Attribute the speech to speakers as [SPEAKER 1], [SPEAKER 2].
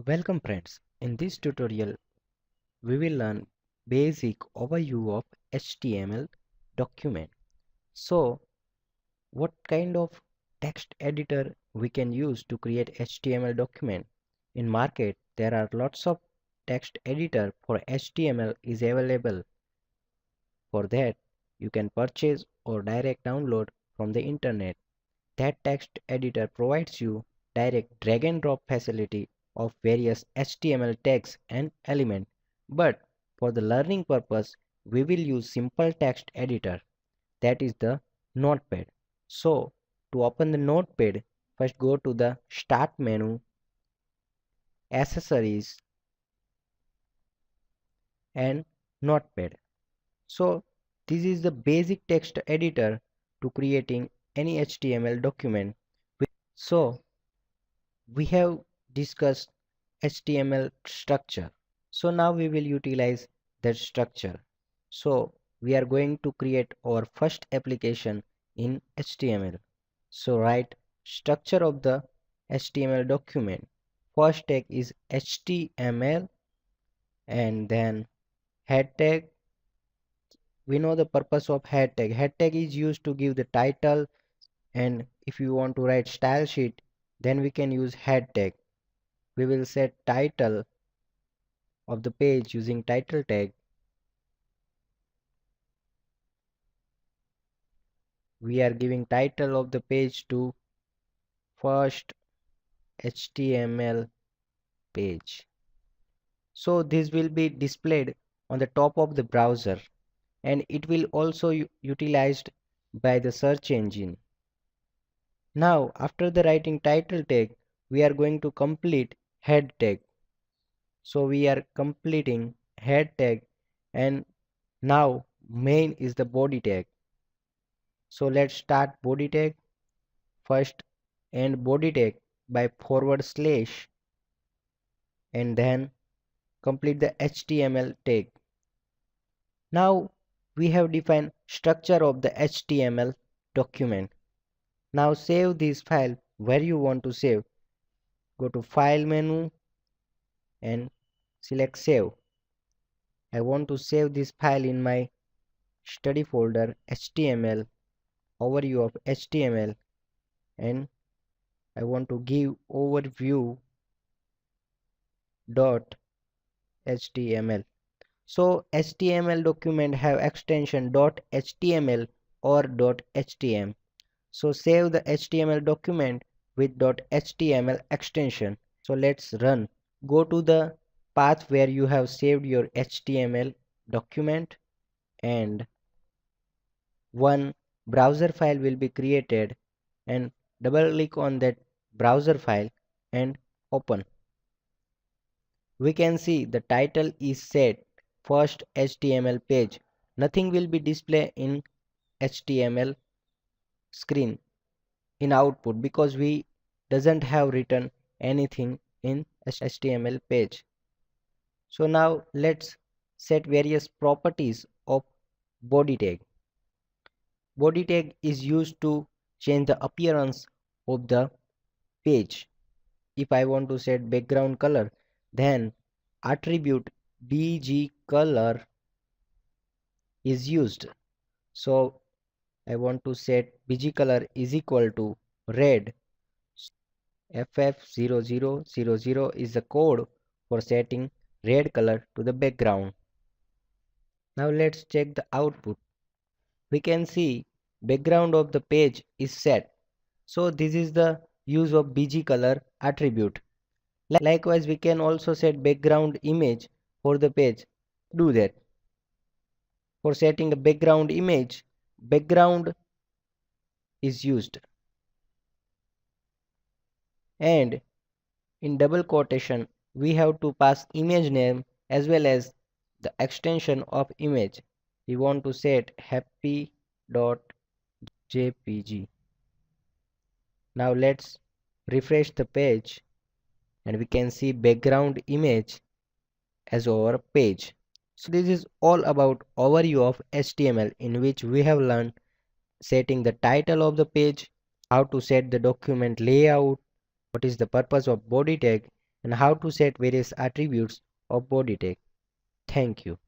[SPEAKER 1] Welcome friends. In this tutorial, we will learn basic overview of HTML document. So, what kind of text editor we can use to create HTML document? In market, there are lots of text editor for HTML is available. For that, you can purchase or direct download from the internet. That text editor provides you direct drag and drop facility of various HTML tags and elements. But for the learning purpose, we will use simple text editor, that is the Notepad. So to open the Notepad, first go to the Start menu, Accessories and Notepad. So this is the basic text editor to creating any HTML document. So we have discussed HTML structure. So now we will utilize that structure. So we are going to create our first application in HTML. So write structure of the HTML document. First tag is HTML and then head tag. We know the purpose of head tag. Head tag is used to give the title, and if you want to write style sheet, then we can use head tag. We will set title of the page using title tag. We are giving title of the page to first HTML page. So this will be displayed on the top of the browser, and it will also utilized by the search engine. Now after the writing title tag, we are going to complete head tag. So we are completing head tag, and now main is the body tag. So let's start body tag. First end body tag by forward slash and then complete the HTML tag. Now we have defined structure of the HTML document. Now save this file where you want to save. Go to file menu and select save. I want to save this file in my study folder HTML, overview of HTML, and I want to give overview dot HTML. So HTML document have extension .html or .htm. So save the HTML document with .html extension. So let's run. Go to the path where you have saved your HTML document, and one browser file will be created, and double click on that browser file and open. We can see the title is set first HTML page. Nothing will be displayed in HTML screen in output because we doesn't have written anything in HTML page. So now let's set various properties of body tag. Body tag is used to change the appearance of the page. If I want to set background color, then attribute bg color is used. So I want to set bg color is equal to red. FF0000 is the code for setting red color to the background. Now let's check the output. We can see background of the page is set. So this is the use of bg color attribute. Likewise, we can also set background image for the page. Do that. For setting a background image, background is used, and in double quotation we have to pass image name as well as the extension of image. We want to set happy.jpg. Now let's refresh the page, and we can see background image as our page. So this is all about overview of HTML, in which we have learned setting the title of the page, how to set the document layout, what is the purpose of body tag, and how to set various attributes of body tag. Thank you.